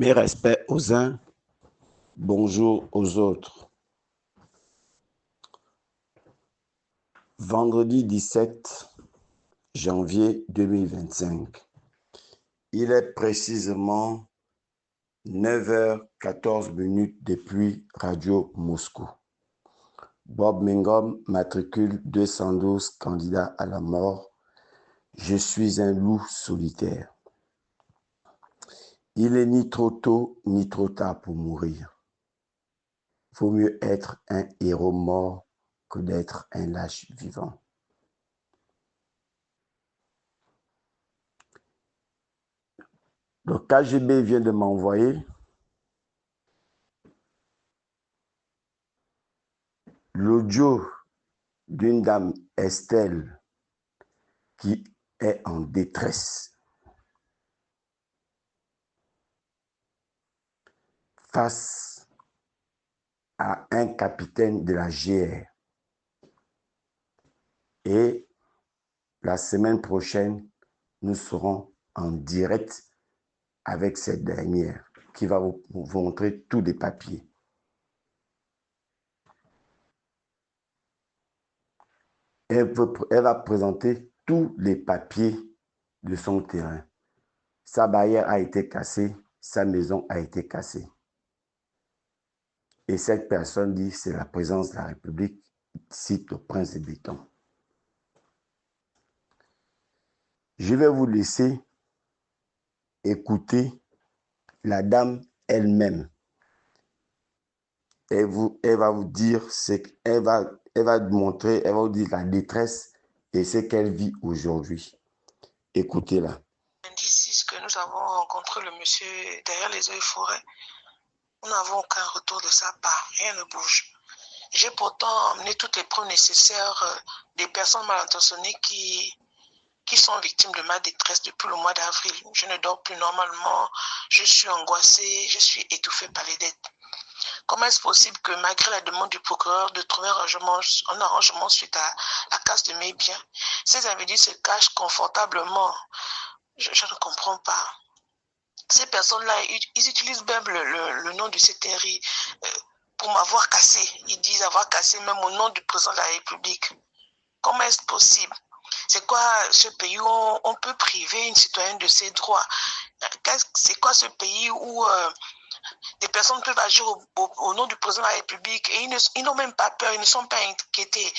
Mes respects aux uns, bonjour aux autres. Vendredi 17 janvier 2025. Il est précisément 9h14 depuis Radio Moscou. Bob Mingom, matricule 212, candidat à la mort. Je suis un loup solitaire. Il est ni trop tôt ni trop tard pour mourir. Vaut mieux être un héros mort que d'être un lâche vivant. Le KGB vient de m'envoyer l'audio d'une dame, Estelle, qui est en détresse face à un capitaine de la GR. Et la semaine prochaine, nous serons en direct avec cette dernière qui va vous montrer tous les papiers. Elle va présenter tous les papiers de son terrain. Sa barrière a été cassée, sa maison a été cassée. Et cette personne dit, c'est la présence de la République, cite le prince de Béton. Je vais vous laisser écouter la dame elle-même. Elle va vous dire, elle va vous dire la détresse et ce qu'elle vit aujourd'hui. Écoutez-la. L'indice que nous avons rencontré le monsieur derrière les eaux et forêts, nous n'avons aucun retour de sa part, rien ne bouge. J'ai pourtant amené toutes les preuves nécessaires des personnes mal intentionnées qui sont victimes de ma détresse depuis le mois d'avril. Je ne dors plus normalement, je suis angoissée, je suis étouffée par les dettes. Comment est-ce possible que malgré la demande du procureur de trouver un arrangement suite à la casse de mes biens, ces individus se cachent confortablement? Je ne comprends pas. Ces personnes-là, ils utilisent même le nom du CTRI pour m'avoir cassé. Ils disent avoir cassé même au nom du président de la République. Comment est-ce possible? C'est quoi ce pays où on peut priver une citoyenne de ses droits? C'est quoi ce pays où des personnes peuvent agir au nom du président de la République et ils n'ont même pas peur, ils ne sont pas inquiétés?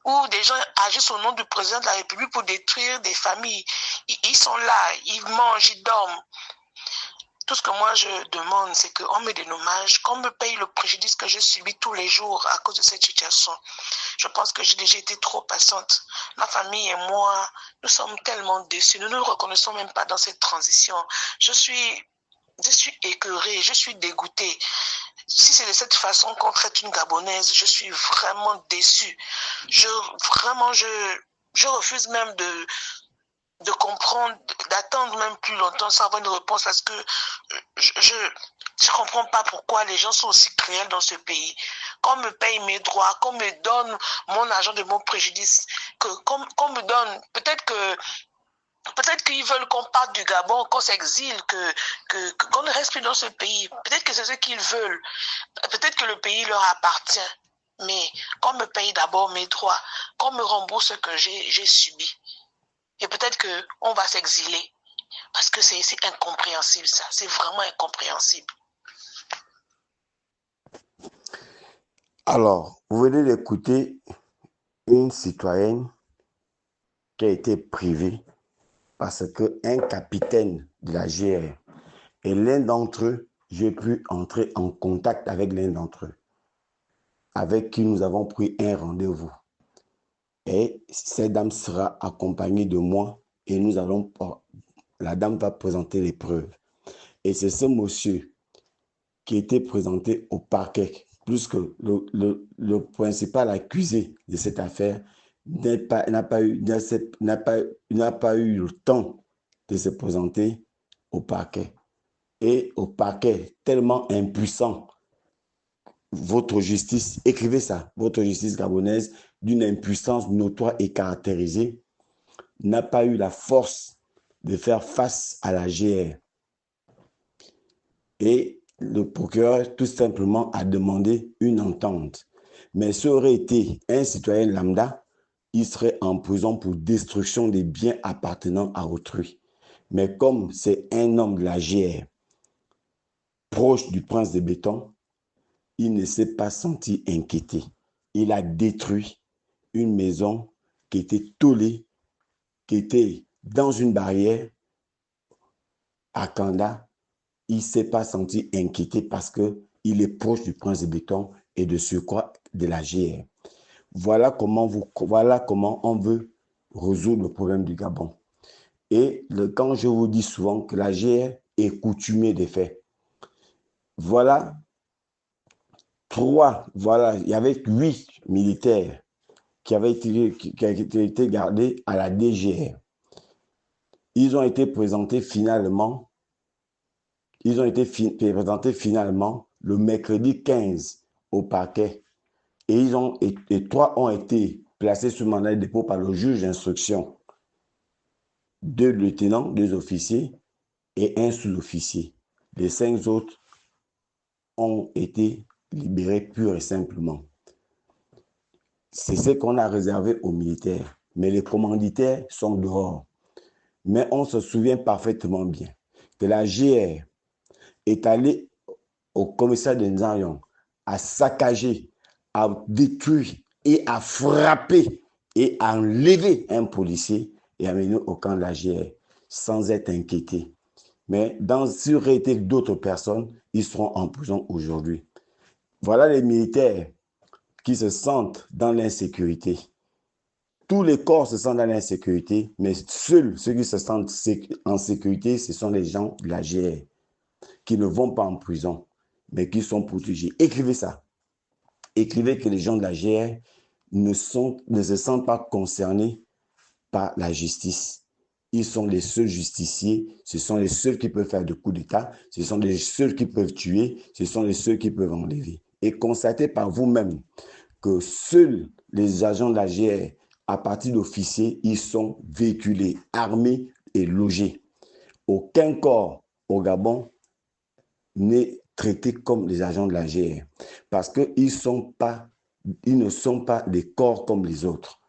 Où des gens agissent au nom du président de la République pour détruire des familles. Ils sont là, ils mangent, ils dorment. Tout ce que moi je demande, c'est qu'on me dédommage, qu'on me paye le préjudice que je subis tous les jours à cause de cette situation. Je pense que j'ai déjà été trop patiente. Ma famille et moi, nous sommes tellement déçus. Nous ne nous reconnaissons même pas dans cette transition. Je suis écœurée, je suis dégoûtée. Si c'est de cette façon qu'on traite une Gabonaise, je suis vraiment déçue. Je refuse même de comprendre, d'attendre même plus longtemps sans avoir une réponse parce que je ne comprends pas pourquoi les gens sont aussi cruels dans ce pays. Qu'on me paye mes droits, qu'on me donne mon argent de mon préjudice, qu'on me donne, peut-être qu'ils veulent qu'on parte du Gabon, qu'on s'exile, qu'on ne reste plus dans ce pays. Peut-être que c'est ce qu'ils veulent. Peut-être que le pays leur appartient. Mais qu'on me paye d'abord mes droits, qu'on me rembourse ce que j'ai subi. Et peut-être qu'on va s'exiler. Parce que c'est incompréhensible, ça. C'est vraiment incompréhensible. Alors, vous venez d'écouter une citoyenne qui a été privée parce qu'un capitaine de la GR et l'un d'entre eux, j'ai pu entrer en contact avec l'un d'entre eux, avec qui nous avons pris un rendez-vous. Et cette dame sera accompagnée de moi et la dame va présenter les preuves. Et c'est ce monsieur qui était présenté au parquet, plus que le principal accusé de cette affaire n'a pas eu le temps de se présenter au parquet. Et au parquet, tellement impuissant, votre justice, écrivez ça, votre justice gabonaise, d'une impuissance notoire et caractérisée, n'a pas eu la force de faire face à la GR. Et le procureur, tout simplement, a demandé une entente. Mais ça aurait été un citoyen lambda, il serait en prison pour destruction des biens appartenant à autrui. Mais comme c'est un homme de la GR, proche du prince de béton, il ne s'est pas senti inquiété. Il a détruit une maison qui était tollée, qui était dans une barrière à Kanda. Il ne s'est pas senti inquiété parce qu'il est proche du prince de béton et de surcroît de la GR. Voilà comment on veut résoudre le problème du Gabon. Et quand je vous dis souvent que la GR est coutumier des faits, voilà il y avait 8 militaires qui avaient été gardés à la DGR. Ils ont été présentés finalement le mercredi 15 au parquet. Et 3 ont été placés sous mandat de dépôt par le juge d'instruction. 2 lieutenants, 2 officiers et 1 sous-officier. Les 5 autres ont été libérés pur et simplement. C'est ce qu'on a réservé aux militaires. Mais les commanditaires sont dehors. Mais on se souvient parfaitement bien que la GR est allée au commissariat de Nzangyong à saccager, à détruire et à frapper et à enlever un policier et à mener au camp de la GR sans être inquiété. Mais s'il y aurait été d'autres personnes, ils seront en prison aujourd'hui. Voilà les militaires qui se sentent dans l'insécurité. Tous les corps se sentent dans l'insécurité, mais seuls ceux qui se sentent en sécurité, ce sont les gens de la GR qui ne vont pas en prison, mais qui sont protégés. Écrivez ça. Écrivez que les gens de la GR ne se sentent pas concernés par la justice. Ils sont les seuls justiciers, ce sont les seuls qui peuvent faire des coups d'État, ce sont les seuls qui peuvent tuer, ce sont les seuls qui peuvent enlever. Et constatez par vous-même que seuls les agents de la GR, à partir d'officiers, ils sont véhiculés, armés et logés. Aucun corps au Gabon n'est traité comme les agents de la GR parce qu'ils ne sont pas des corps comme les autres.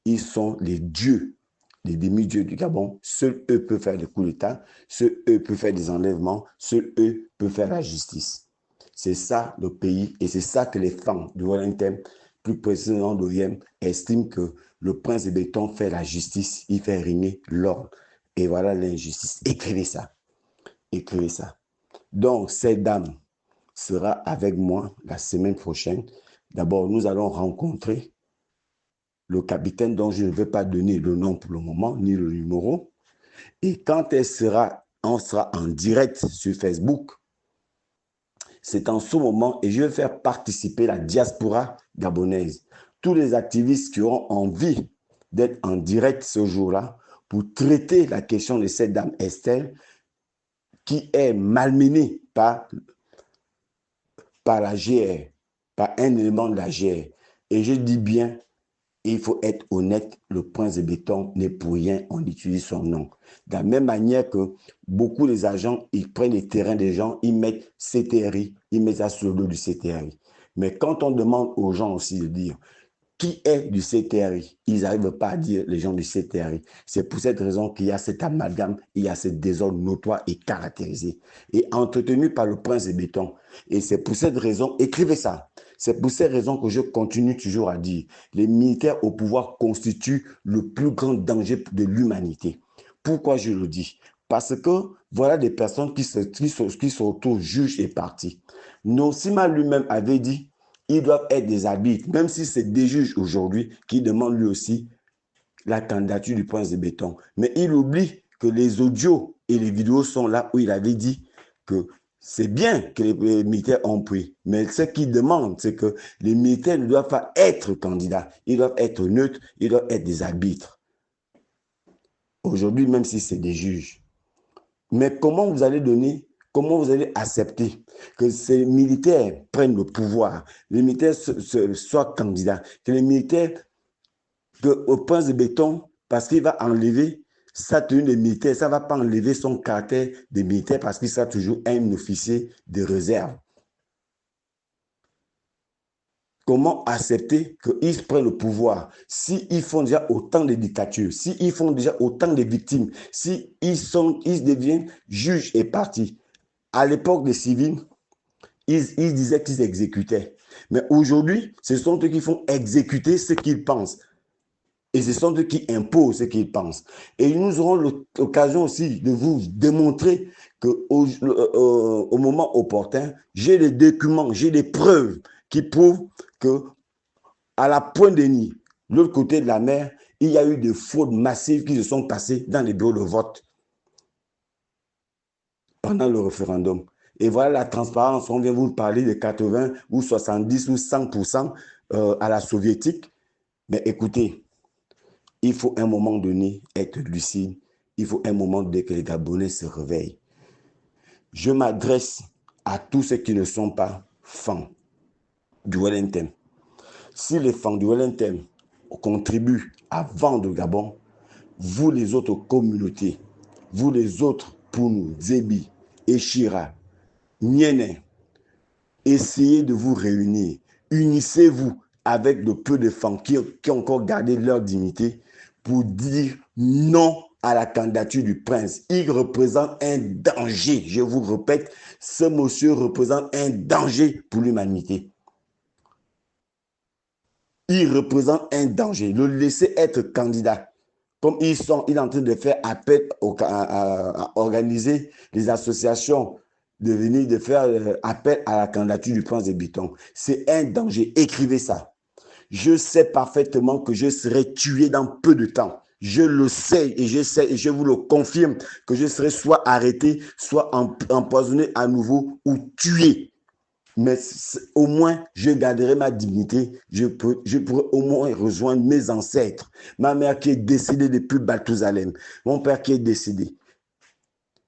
Ils sont les dieux, les demi-dieux du Gabon. Seuls eux peuvent faire des coups d'État, seuls eux peuvent faire des enlèvements, seuls eux peuvent faire la justice. C'est ça le pays et c'est ça que les femmes de Wellington, plus précisément d'OIM, estiment que le prince de béton fait la justice, il fait régner l'ordre. Et voilà l'injustice. Écrivez ça. Écrivez ça. Donc, cette dame sera avec moi la semaine prochaine. D'abord, nous allons rencontrer le capitaine dont je ne vais pas donner le nom pour le moment, ni le numéro. Et quand on sera en direct sur Facebook, c'est en ce moment et je vais faire participer la diaspora gabonaise. Tous les activistes qui auront envie d'être en direct ce jour-là pour traiter la question de cette dame Estelle qui est malmenée par la GR, par un élément de la GR. Et je dis bien, il faut être honnête, le prince de béton n'est pour rien, on utilise son nom. De la même manière que beaucoup des agents, ils prennent les terrains des gens, ils mettent CTRI, ils mettent ça sur le dos du CTRI. Mais quand on demande aux gens aussi de dire qui est du CTRI, ils n'arrivent pas à dire les gens du CTRI. C'est pour cette raison qu'il y a cet amalgame, il y a ce désordre notoire et caractérisé, et entretenu par le prince de béton. Et c'est pour cette raison, écrivez ça, c'est pour cette raison que je continue toujours à dire, les militaires au pouvoir constituent le plus grand danger de l'humanité. Pourquoi je le dis? Parce que voilà des personnes qui s'auto-jugent et partis. Nosima lui-même avait dit, ils doivent être des arbitres, même si c'est des juges aujourd'hui qui demandent lui aussi la candidature du prince de béton. Mais il oublie que les audios et les vidéos sont là où il avait dit que c'est bien que les militaires ont pris, mais ce qu'il demande, c'est que les militaires ne doivent pas être candidats, ils doivent être neutres, ils doivent être des arbitres. Aujourd'hui, même si c'est des juges. Mais comment vous allez accepter que ces militaires prennent le pouvoir, les militaires soient candidats, que les militaires, au prince de béton, parce qu'il va enlever sa tenue de militaire, ça ne va pas enlever son caractère de militaire parce qu'il sera toujours un officier de réserve. Comment accepter qu'ils prennent le pouvoir s'ils font déjà autant de dictatures, s'ils font déjà autant de victimes, s'ils deviennent juges et partis? À l'époque des civils, ils disaient qu'ils exécutaient. Mais aujourd'hui, ce sont eux qui font exécuter ce qu'ils pensent. Et ce sont eux qui imposent ce qu'ils pensent. Et nous aurons l'occasion aussi de vous démontrer qu'au moment opportun, j'ai des documents, j'ai des preuves qui prouvent que à la pointe de Nid, l'autre côté de la mer, il y a eu des fraudes massives qui se sont passées dans les bureaux de vote pendant le référendum. Et voilà la transparence. On vient vous parler de 80 ou 70 ou 100% à la soviétique. Mais écoutez, il faut un moment donné être lucide. Il faut un moment donné que les Gabonais se réveillent. Je m'adresse à tous ceux qui ne sont pas fans du Wellington. Si les fans du Wellington contribuent à vendre le Gabon, vous les autres communautés, vous les autres Punu, Zébi, Echira, Niene, essayez de vous réunir. Unissez-vous avec le peu de femmes qui ont encore gardé leur dignité pour dire non à la candidature du prince. Il représente un danger. Je vous répète, ce monsieur représente un danger pour l'humanité. Il représente un danger. Le laisser être candidat, comme il est en train de faire appel à organiser les associations, de venir de faire appel à la candidature du prince de Biton. C'est un danger. Écrivez ça. Je sais parfaitement que je serai tué dans peu de temps. Je le sais et je vous le confirme que je serai soit arrêté, soit empoisonné à nouveau ou tué. Mais au moins, je garderai ma dignité. Je pourrai au moins rejoindre mes ancêtres. Ma mère qui est décédée depuis Baltousalem. Mon père qui est décédé.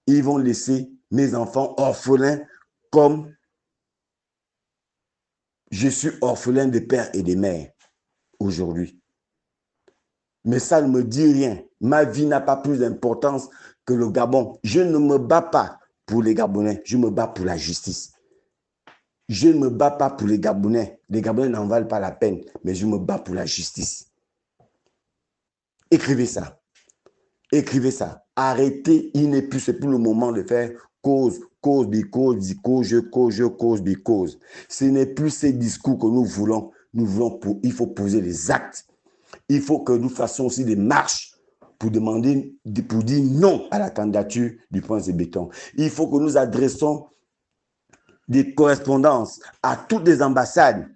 Ils vont laisser mes enfants orphelins comme je suis orphelin de père et de mère aujourd'hui. Mais ça ne me dit rien. Ma vie n'a pas plus d'importance que le Gabon. Je ne me bats pas pour les Gabonais. Je me bats pour la justice. Je ne me bats pas pour les Gabonais. Les Gabonais n'en valent pas la peine, mais je me bats pour la justice. Écrivez ça. Écrivez ça. Arrêtez, c'est plus le moment de faire cause, because, because. Ce n'est plus ces discours que nous voulons. Il faut poser les actes. Il faut que nous fassions aussi des marches pour dire non à la candidature du prince de Biton. Il faut que nous adressions des correspondances à toutes les ambassades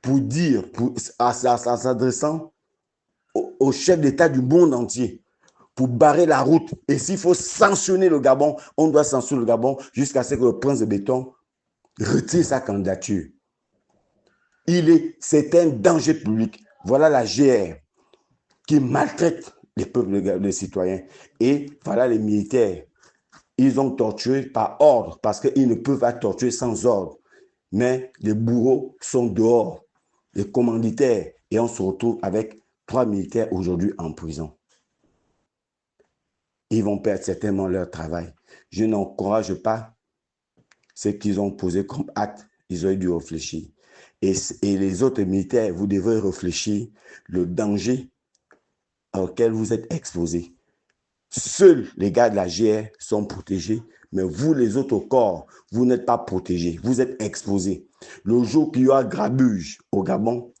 pour dire, en s'adressant au chef d'État du monde entier, pour barrer la route. Et s'il faut sanctionner le Gabon, on doit sanctionner le Gabon jusqu'à ce que le prince de Biton retire sa candidature. C'est un danger public. Voilà la GR qui maltraite les peuples, les citoyens. Et voilà les militaires. Ils ont torturé par ordre, parce qu'ils ne peuvent pas torturer sans ordre. Mais les bourreaux sont dehors, les commanditaires, et on se retrouve avec 3 militaires aujourd'hui en prison. Ils vont perdre certainement leur travail. Je n'encourage pas ce qu'ils ont posé comme acte. Ils auraient dû réfléchir. Et les autres militaires, vous devrez réfléchir le danger auquel vous êtes exposés. Seuls les gars de la GR sont protégés, mais vous, les autres corps, vous n'êtes pas protégés. Vous êtes exposés. Le jour qu'il y aura grabuge au Gabon,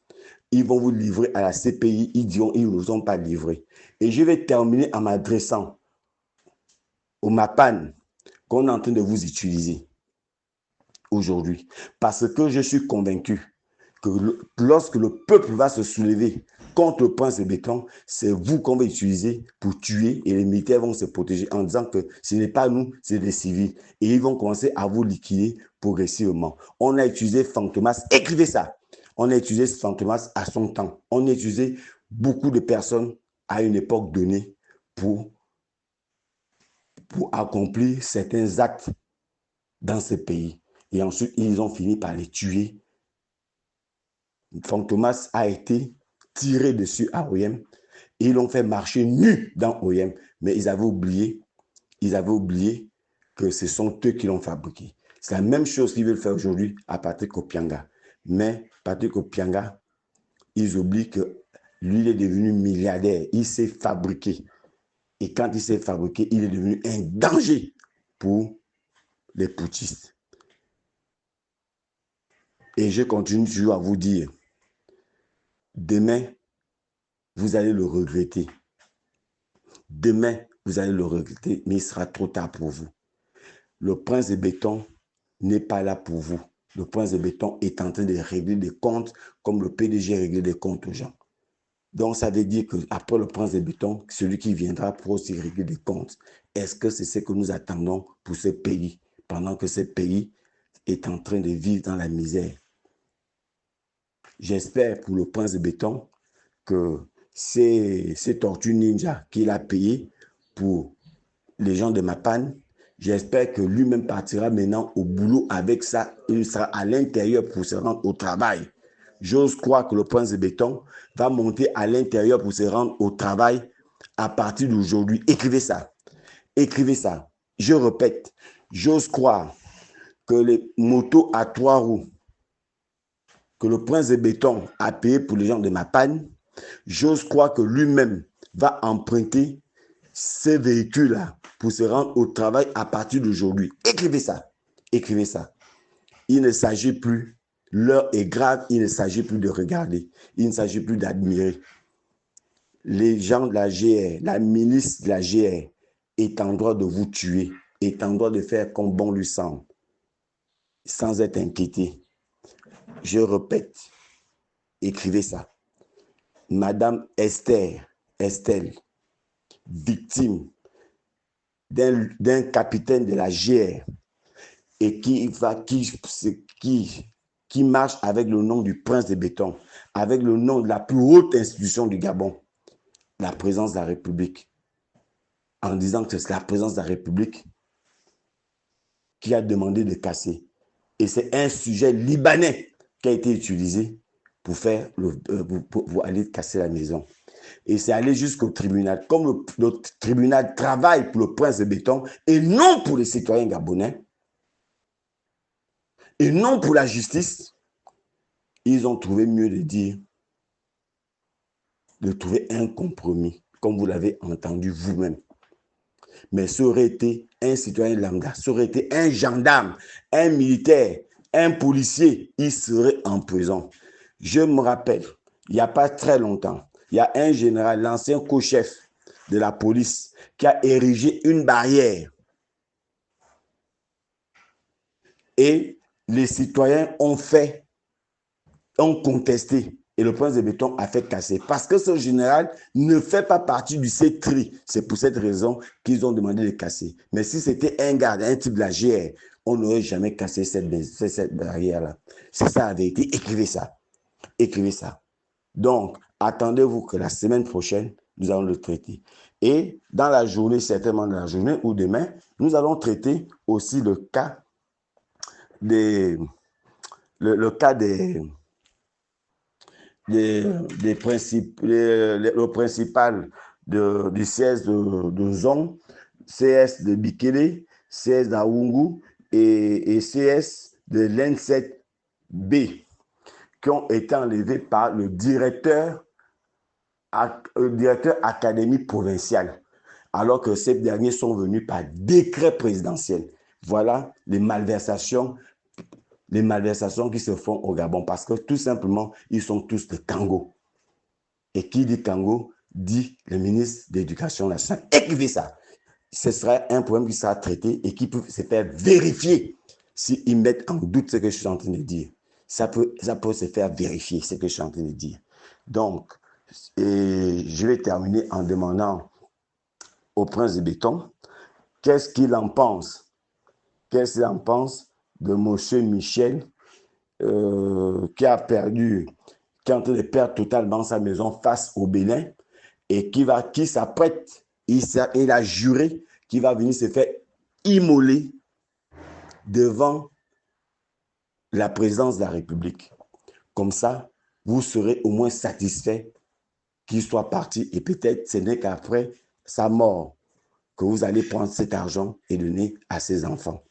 ils vont vous livrer à la CPI. Ils diront qu'ils ne nous ont pas livrés. Et je vais terminer en m'adressant au MAPAN qu'on est en train de vous utiliser aujourd'hui. Parce que je suis convaincu que lorsque le peuple va se soulever contre le prince de Biton, c'est vous qu'on va utiliser pour tuer et les militaires vont se protéger en disant que ce n'est pas nous, c'est des civils. Et ils vont commencer à vous liquider progressivement. On a utilisé Fantomas, écrivez ça. On a utilisé Fantomas à son temps. On a utilisé beaucoup de personnes à une époque donnée pour accomplir certains actes dans ce pays. Et ensuite, ils ont fini par les tuer. Fantomas a été tiré dessus à Oyem. Et ils l'ont fait marcher nu dans OIM. Mais ils avaient oublié que ce sont eux qui l'ont fabriqué. C'est la même chose qu'ils veulent faire aujourd'hui à Patrick Opianga. Mais Patrick Opianga, ils oublient que lui, il est devenu milliardaire. Il s'est fabriqué. Et quand il s'est fabriqué, il est devenu un danger pour les putschistes. Et je continue toujours à vous dire, demain, vous allez le regretter. Demain, vous allez le regretter, mais il sera trop tard pour vous. Le prince de béton n'est pas là pour vous. Le prince de béton est en train de régler des comptes comme le PDG règle des comptes aux gens. Donc, ça veut dire qu'après le prince de béton, celui qui viendra pour aussi régler des comptes, est-ce que c'est ce que nous attendons pour ce pays, pendant que ce pays est en train de vivre dans la misère? J'espère pour le prince de béton que ces tortues ninja qu'il a payées pour les gens de Mapane, j'espère que lui-même partira maintenant au boulot avec ça. Il sera à l'intérieur pour se rendre au travail. J'ose croire que le prince de béton va monter à l'intérieur pour se rendre au travail à partir d'aujourd'hui. Écrivez ça. Écrivez ça. Je répète, j'ose croire que les motos à 3 roues que le prince de béton a payé pour les gens de Mapane, j'ose croire que lui-même va emprunter ces véhicules-là pour se rendre au travail à partir d'aujourd'hui. Écrivez ça. Écrivez ça. Il ne s'agit plus, l'heure est grave, il ne s'agit plus de regarder, il ne s'agit plus d'admirer. Les gens de la GR, la milice de la GR est en droit de vous tuer, est en droit de faire comme bon lui semble, sans être inquiété. Je répète, écrivez ça. Madame Estelle, victime d'un capitaine de la GR et qui marche avec le nom du prince de béton, avec le nom de la plus haute institution du Gabon, la présence de la République, en disant que c'est la présence de la République qui a demandé de casser. Et c'est un sujet libanais qui a été utilisé pour aller casser la maison. Et c'est aller jusqu'au tribunal. Comme le tribunal travaille pour le prince de béton et non pour les citoyens gabonais, et non pour la justice, ils ont trouvé mieux de trouver un compromis, comme vous l'avez entendu vous-même. Mais ça aurait été un citoyen lambda, ça aurait été un gendarme, un militaire, un policier, il serait en prison. Je me rappelle, il n'y a pas très longtemps, il y a un général, l'ancien co-chef de la police, qui a érigé une barrière. Et les citoyens ont contesté. Et le prince de béton a fait casser. Parce que ce général ne fait pas partie du CETRI. C'est pour cette raison qu'ils ont demandé de casser. Mais si c'était un garde, un type de la GR, on n'aurait jamais cassé cette barrière-là. C'est ça la vérité. Écrivez ça. Écrivez ça. Donc, attendez-vous que la semaine prochaine, nous allons le traiter. Et dans la journée, certainement dans la journée ou demain, nous allons traiter aussi le cas des le principal du CS de Zong, CS de Bikele, CS d'Aoungu et CS de l'N7B qui ont été enlevés par le directeur académie provinciale, alors que ces derniers sont venus par décret présidentiel. Voilà les malversations qui se font au Gabon, parce que tout simplement, ils sont tous de Kango. Et qui dit Kango, dit le ministre de l'Éducation nationale. Écrivez ça. Ce sera un problème qui sera traité et qui peut se faire vérifier s'ils mettent en doute ce que je suis en train de dire. Ça peut se faire vérifier ce que je suis en train de dire. Donc, je vais terminer en demandant au prince de béton qu'est-ce qu'il en pense. Qu'est-ce qu'il en pense de M. Michel qui est en train de perdre totalement sa maison face au Bénin et qui s'apprête, il a juré qu'il va venir se faire immoler devant la présidence de la République. Comme ça, vous serez au moins satisfait qu'il soit parti et peut-être ce n'est qu'après sa mort que vous allez prendre cet argent et donner à ses enfants.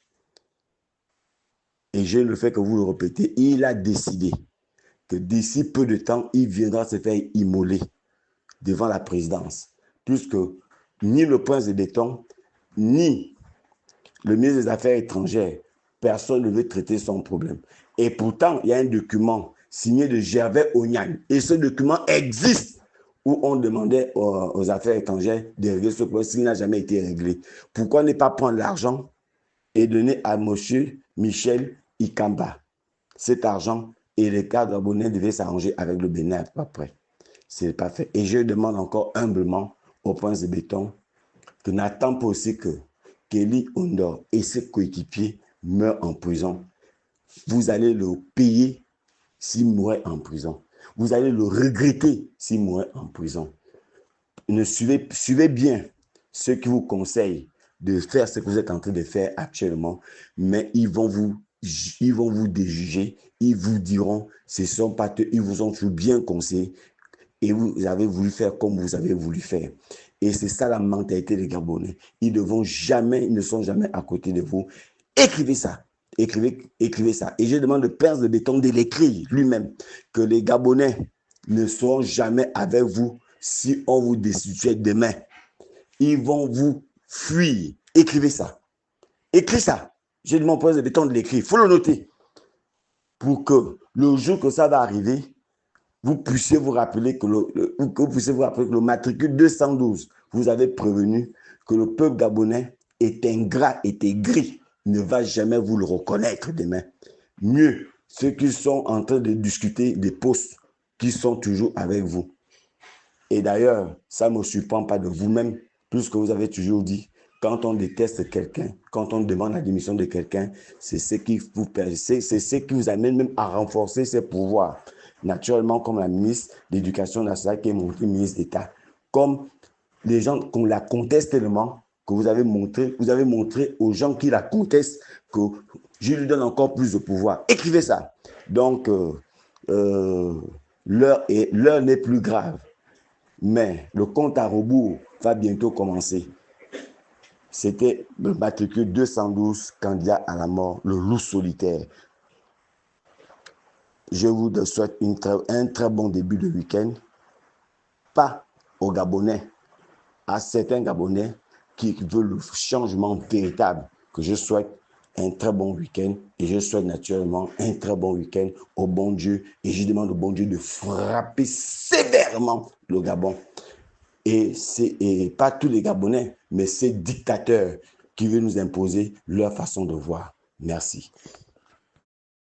Et je le fais que vous le répétez, il a décidé que d'ici peu de temps, il viendra se faire immoler devant la présidence, puisque ni le prince de béton, ni le ministre des Affaires étrangères, personne ne veut traiter son problème. Et pourtant, il y a un document signé de Gervais Ognan, et ce document existe, où on demandait aux affaires étrangères de régler ce problème s'il n'a jamais été réglé. Pourquoi ne pas prendre l'argent et donner à M. Michel Ikamba cet argent, et les cadres abonnés devaient s'arranger avec le Bénin après. Ce n'est pas fait. Et je demande encore humblement au prince de béton que n'attend pas aussi que Kelly Ondor et ses coéquipiers meurent en prison. Vous allez le payer s'il mourait en prison. Vous allez le regretter s'il mourait en prison. Suivez bien ceux qui vous conseillent de faire ce que vous êtes en train de faire actuellement, mais ils vont vous déjuger, ils vous diront, ce sont pas eux, ils vous ont toujours bien conseillé et vous avez voulu faire comme vous avez voulu faire. Et c'est ça la mentalité des Gabonais. Ils ne sont jamais à côté de vous. Écrivez ça. Écrivez ça. Et je demande au prince de béton de l'écrire lui-même, que les Gabonais ne seront jamais avec vous si on vous destitue demain. Ils vont vous fuir. Écrivez ça. Écrivez ça. Je demande au prince de béton de l'écrire. Il faut le noter. Pour que le jour que ça va arriver, vous puissiez vous rappeler que le matricule 212, vous avez prévenu que le peuple gabonais est ingrat, est aigri, ne va jamais vous le reconnaître demain. Mieux, ceux qui sont en train de discuter des postes qui sont toujours avec vous. Et d'ailleurs, ça ne me surprend pas de vous-même, puisque vous avez toujours dit, quand on déteste quelqu'un, quand on demande la démission de quelqu'un, c'est ce qui vous amène même à renforcer ses pouvoirs. Naturellement, comme la ministre de l'Éducation nationale qui est mon ministre d'État, comme les gens qu'on la conteste tellement, que vous avez montré aux gens qui la contestent que je lui donne encore plus de pouvoir. Écrivez ça. Donc, l'heure n'est plus grave, mais le compte à rebours va bientôt commencer. C'était le matricule 212, candidat à la mort, le loup solitaire. Je vous souhaite un très bon début de week-end. Pas aux Gabonais, à certains Gabonais qui veulent le changement véritable, que je souhaite un très bon week-end. Et je souhaite naturellement un très bon week-end au bon Dieu. Et je demande au bon Dieu de frapper sévèrement le Gabon. Et pas tous les Gabonais, mais ces dictateurs qui veulent nous imposer leur façon de voir. Merci.